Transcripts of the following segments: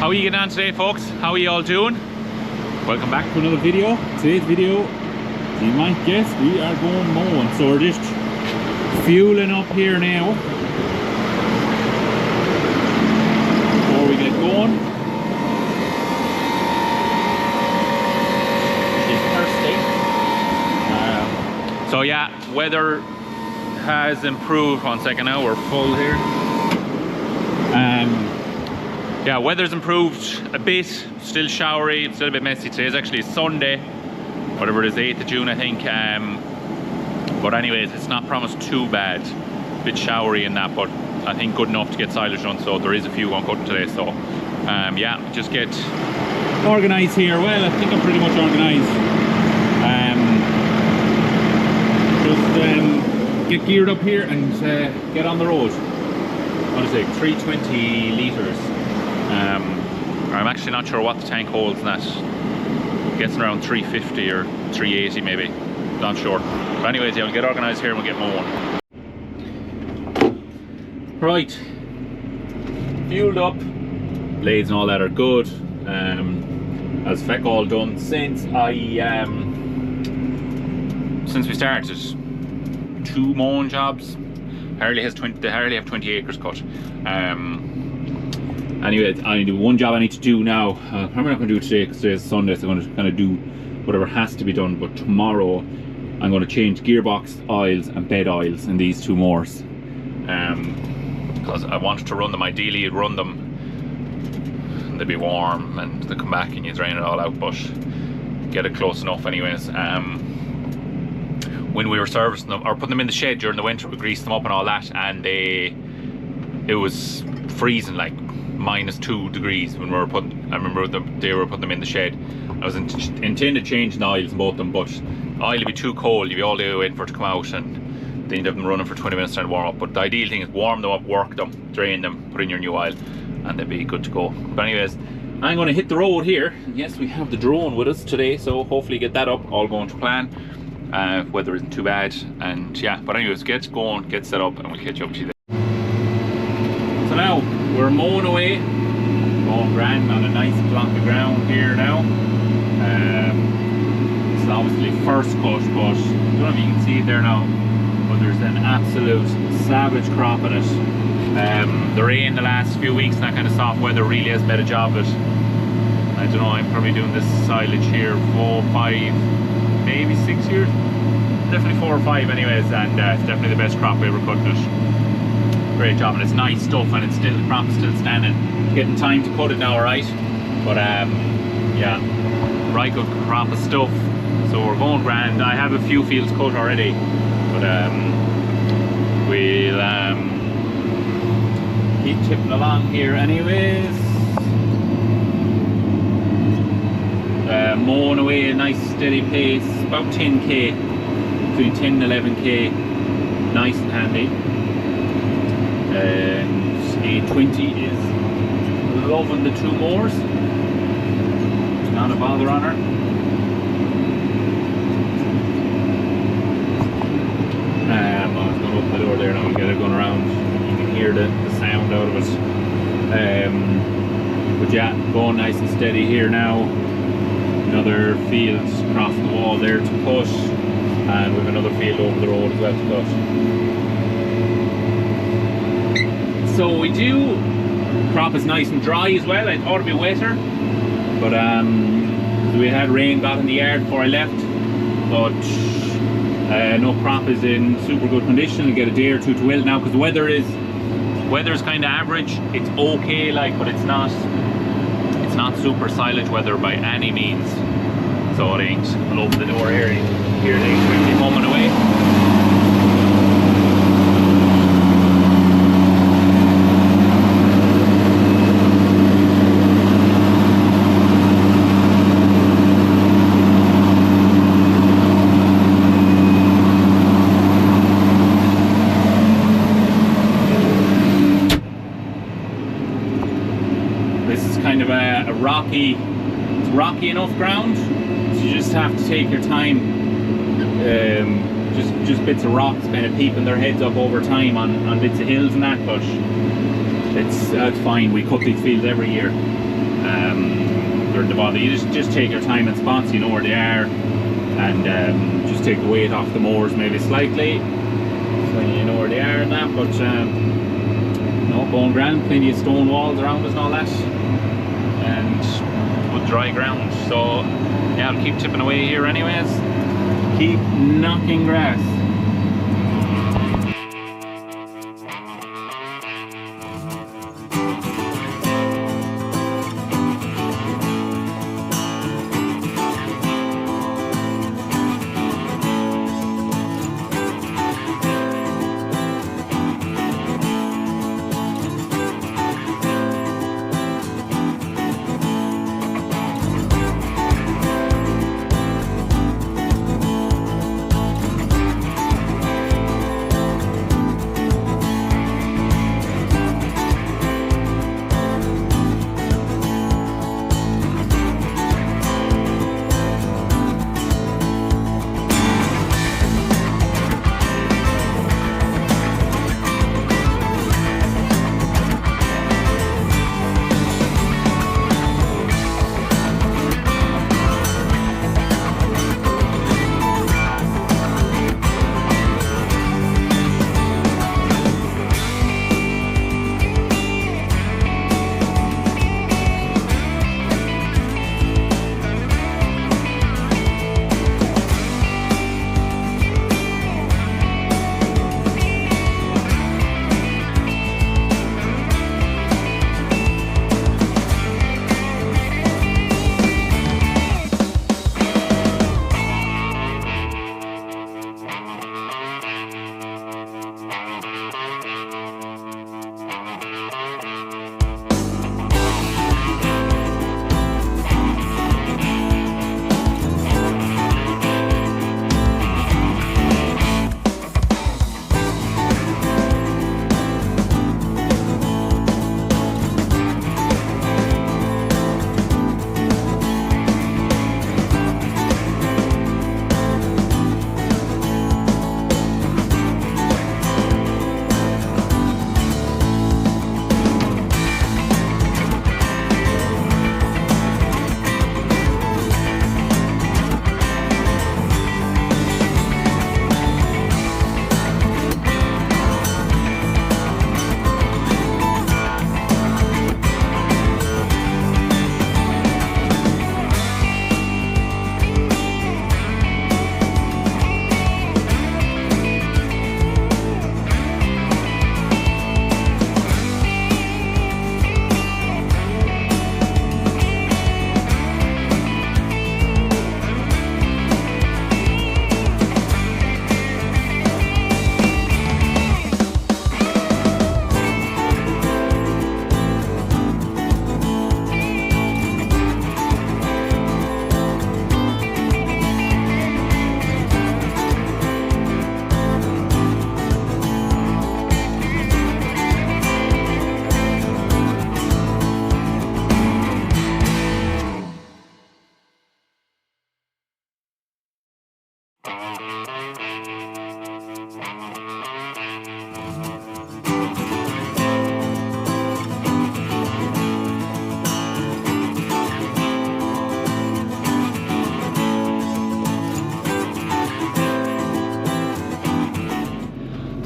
How are you getting on today, folks? How are you all doing? Welcome back to another video. Today's video, as you might guess, we are going mowing. So we're just fueling up here now before we get going. It's thirsty. So yeah, weather has improved. 1 second now, we're full here. Yeah, weather's improved a bit, still showery, it's still a bit messy. Today's actually Sunday, whatever it is, 8th of June I think. But anyways, it's not promised too bad. A bit showery and that, but I think good enough to get silage done, so there is a few on cutting today. So yeah, just get organised here. Well, I think I'm pretty much organised. Just get geared up here and get on the road. What is it, 320 litres. I'm actually not sure what the tank holds in that. I'm guessing around 350 or 380 maybe. Not sure. But anyways, yeah, we'll get organised here and we'll get mowing. Right. Fueled up. Blades and all that are good. As feck all done since we started. 2 mowing jobs. They hardly have 20 acres cut. Anyway, I do one job I need to do now. I'm not going to do it today because today's Sunday, so I'm going to kind of do whatever has to be done. But tomorrow, I'm going to change gearbox oils and bed oils in these 2 mowers. Because I wanted to run them. Ideally, you'd run them and they'd be warm and they come back and you drain it all out. But get it close enough, anyways. When we were servicing them or putting them in the shed during the winter, we greased them up and all that, and it was freezing, like -2 degrees when we were putting. I remember they were putting them in the shed. I was intended changing the oils in both of them, but the oil would be too cold. You'd be all day waiting for it to come out, and then you'd have them running for 20 minutes trying to warm up. But the ideal thing is warm them up, work them, drain them, put in your new oil, and they'd be good to go. But anyways, I'm going to hit the road here. Yes, we have the drone with us today, so hopefully get that up, all going to plan. Weather isn't too bad, and yeah, but anyways, get going, get set up, and we'll catch up to you then. So now we're mowing away, going grand on a nice block of ground here now. This is obviously first cut, but I don't know if you can see it there now, but there's an absolute savage crop in it. The rain the last few weeks and that kind of soft weather really has made a job of it. I don't know, I'm probably doing this silage here 4, 5, maybe 6 years, definitely 4 or 5 anyways, and it's definitely the best crop we ever cut it. Great job, and it's nice stuff, and it's still, the crop is still standing. Getting time to cut it now, alright, but yeah, right good crop of stuff, so we're going grand. I have a few fields cut already, but we'll keep chipping along here anyways. Mowing away a nice steady pace, about 10k, between 10 and 11k, nice and handy. And A20 is loving the 2 mowers, not a bother on her. I was going to open the door there now and get it going around. You can hear the sound out of it. But yeah, going nice and steady here now. Another field across the wall there to cut, and we have another field over the road as well to cut. So we do, crop is nice and dry as well. I thought it'd be wetter, but we had rain got in the yard before I left, but no crop is in super good condition. We'll get a day or 2 to wilt now because the weather is kind of average. It's okay, like, but it's not super silage weather by any means, so it ain't. I'll open the door here, hear the A20 humming away. This is kind of a rocky enough ground, so you just have to take your time. Just bits of rocks kind of peeping their heads up over time on bits of hills and that, but it's fine. We cut these fields every year. They're the bother. You just take your time and spots, you know where they are, and just take the weight off the mowers maybe slightly, so you know where they are and that. But no, going grand, plenty of stone walls around us and all that, and good dry ground. So yeah, I'll keep tipping away here anyways. Keep knocking grass.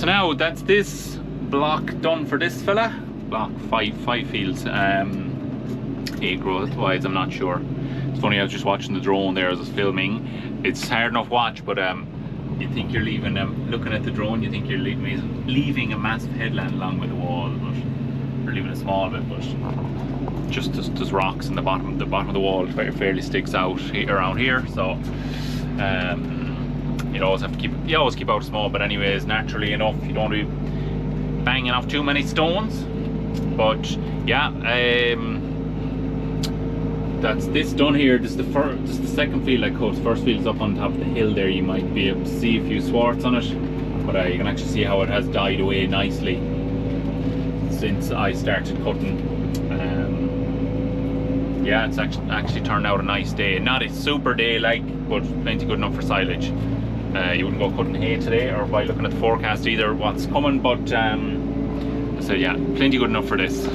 Now that's this block done for this fella. Block five fields, 8 growth wise, I'm not sure. It's funny, I was just watching the drone there as I was filming. It's hard enough watch, but you think you're leaving, looking at the drone, you think you're leaving a massive headland along with the wall, but you're leaving a small bit, but just there's rocks in the bottom of the wall where it fairly sticks out around here. So you always have to keep out small, but anyways, naturally enough, you don't be banging off too many stones. But yeah, that's this done here. This is the second field I cut. First field's up on top of the hill there. You might be able to see a few swarts on it, but you can actually see how it has died away nicely since I started cutting. Yeah, it's actually turned out a nice day. Not a super day like, but plenty good enough for silage. You wouldn't go cutting hay today, or by looking at the forecast either what's coming, but so yeah, plenty good enough for this.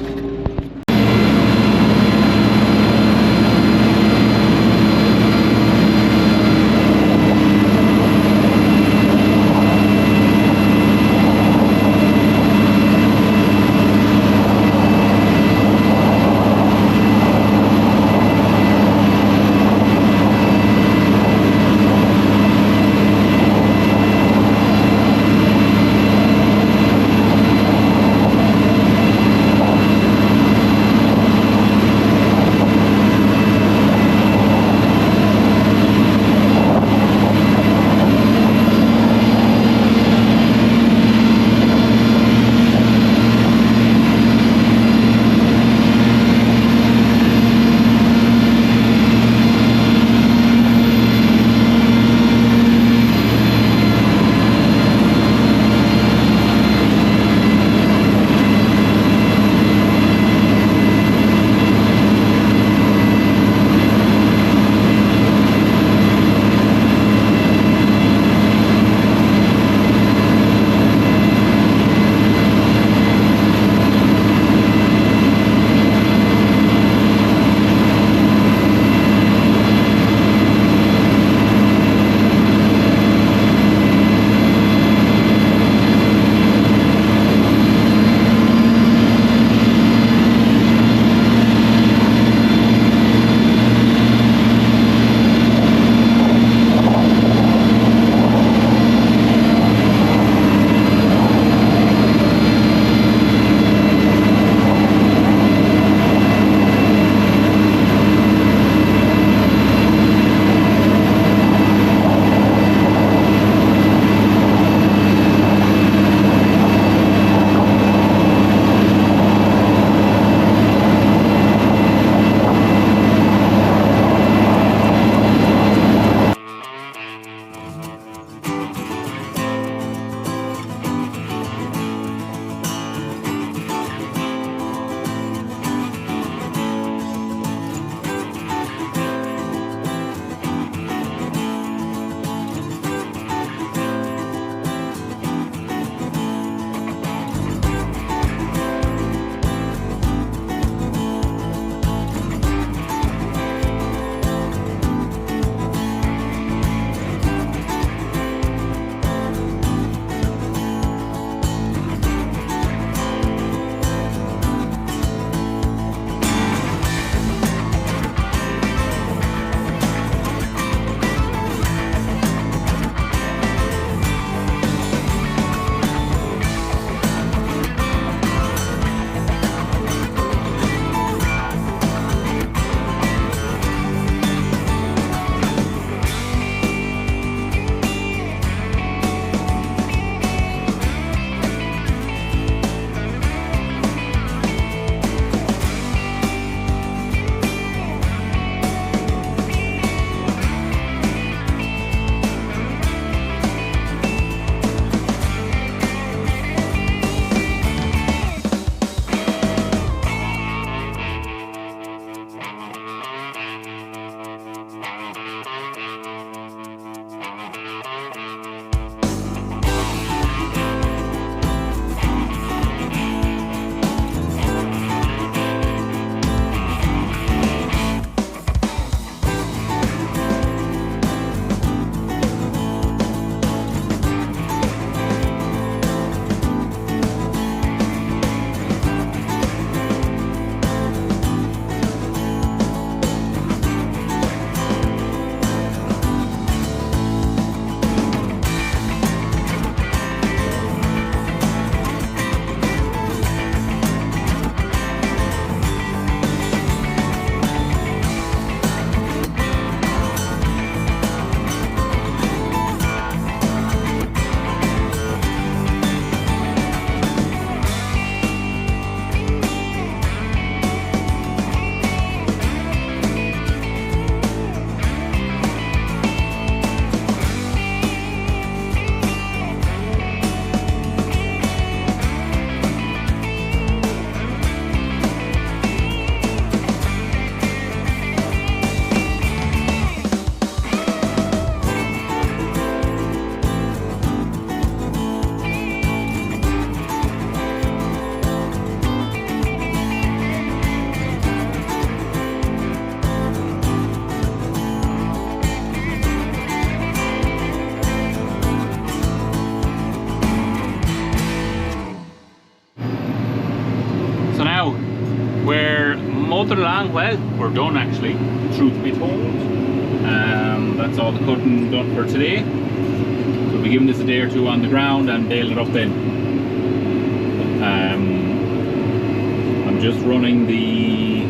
mowed it along well. We're done actually, truth be told. That's all the cutting done for today. So we'll be giving this a day or two on the ground and bale it up then. I'm just running the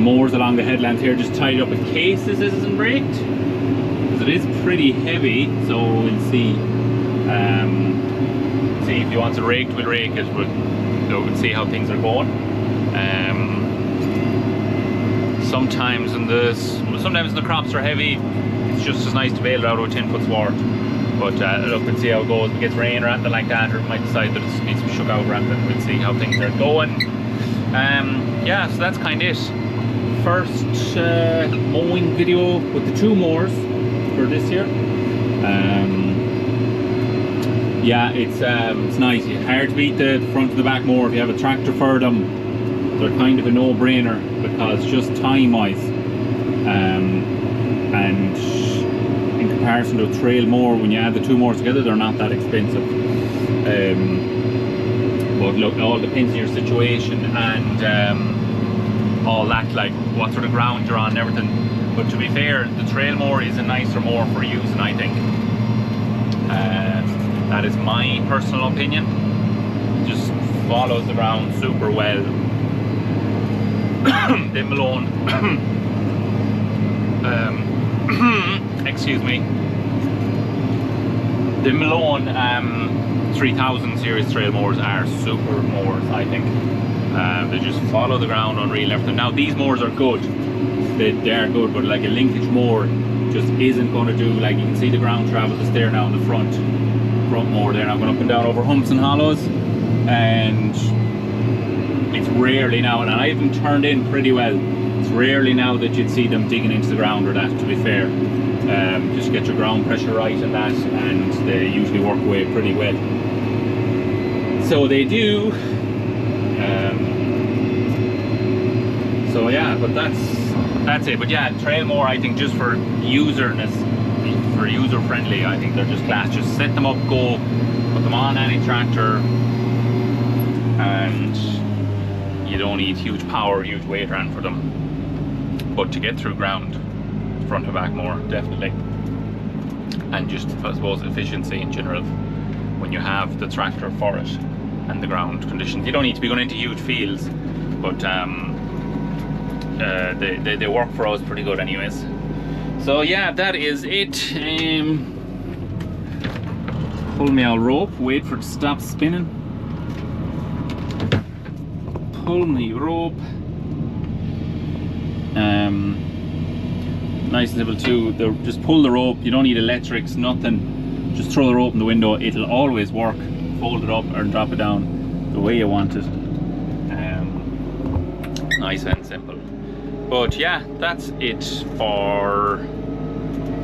mowers along the headlands here, just tied up in case this isn't raked, because it is pretty heavy. So we'll see. See if he wants it raked, we'll rake it. We'll see how things are going. Sometimes when the crops are heavy, it's just as nice to bale it out with 10-foot sward. But look, we'll see how it goes. If it gets rain or anything like that, or it might decide that it needs to be shook out or anything. We'll see how things are going. Yeah, so that's kind of it. First mowing video with the 2 mowers for this year. Yeah, it's nice. It's hard to beat the front and the back mower. If you have a tractor for them, they're kind of a no-brainer, because just time-wise, and in comparison to a trail mower, when you add the 2 mowers together, they're not that expensive. But look, it all depends on your situation and all that, like what sort of ground you're on and everything. But to be fair, the trail mower is a nicer mower for using, I think. That is my personal opinion. Just follows the ground super well. The Malone excuse me, the Malone 3000 series trail mowers are super mowers, I think. They just follow the ground unreal, everything. Now these mowers are good, they are good, but like a linkage mower just isn't going to do. Like, you can see the ground travel that's there now in the front mower there. Now going up and down over humps and hollows, and it's rarely now, and I have them turned in pretty well, it's rarely now that you'd see them digging into the ground or that, to be fair. Just get your ground pressure right and that, and they usually work away pretty well. So they do. So yeah, but that's it. But yeah, trail mower, I think, just for user friendly, I think they're just class. Just set them up, go, put them on any tractor, and you don't need huge power, huge weight around for them. But to get through ground, front and back mower, definitely. And just, I suppose, efficiency in general when you have the tractor for it and the ground conditions. You don't need to be going into huge fields, but they work for us pretty good anyways. So yeah, that is it. Pull me our rope, wait for it to stop spinning. Pull me rope. Nice and simple too. Just pull the rope. You don't need electrics, nothing. Just throw the rope in the window. It'll always work. Fold it up or drop it down the way you want it. Nice and simple. But yeah, that's it for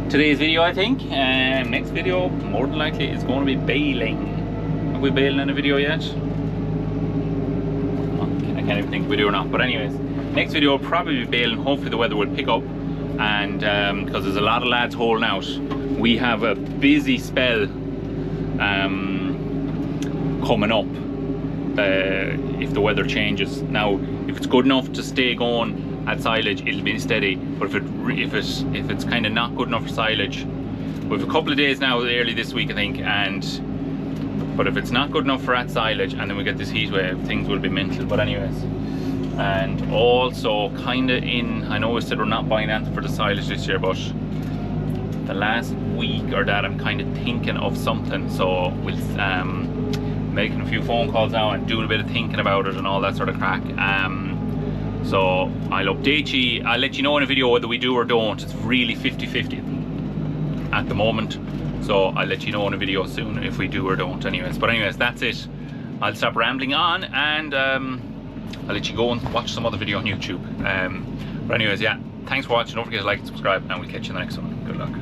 today's video, I think. Next video, more than likely, is going to be baling. Have we baling in a video yet? I can't even think if we do or not. But anyways, next video will probably be baling. Hopefully the weather will pick up, and because there's a lot of lads holding out. We have a busy spell coming up if the weather changes. Now, if it's good enough to stay going at silage, it'll be steady. But if it's kind of not good enough for silage, we have a couple of days now early this week, I think, but if it's not good enough for at silage, and then we get this heat wave, things will be mental. But anyways, and also kind of I know we said we're not buying anything for the silage this year, but the last week or that I'm kind of thinking of something, so we'll making a few phone calls now and doing a bit of thinking about it and all that sort of crack. So I'll update you, I'll let you know in a video whether we do or don't. It's really 50-50 at the moment, so I'll let you know in a video soon if we do or don't anyways. But anyways, that's it. I'll stop rambling on, and I'll let you go and watch some other video on YouTube. But anyways, yeah, thanks for watching. Don't forget to like and subscribe, and we'll catch you in the next one. Good luck.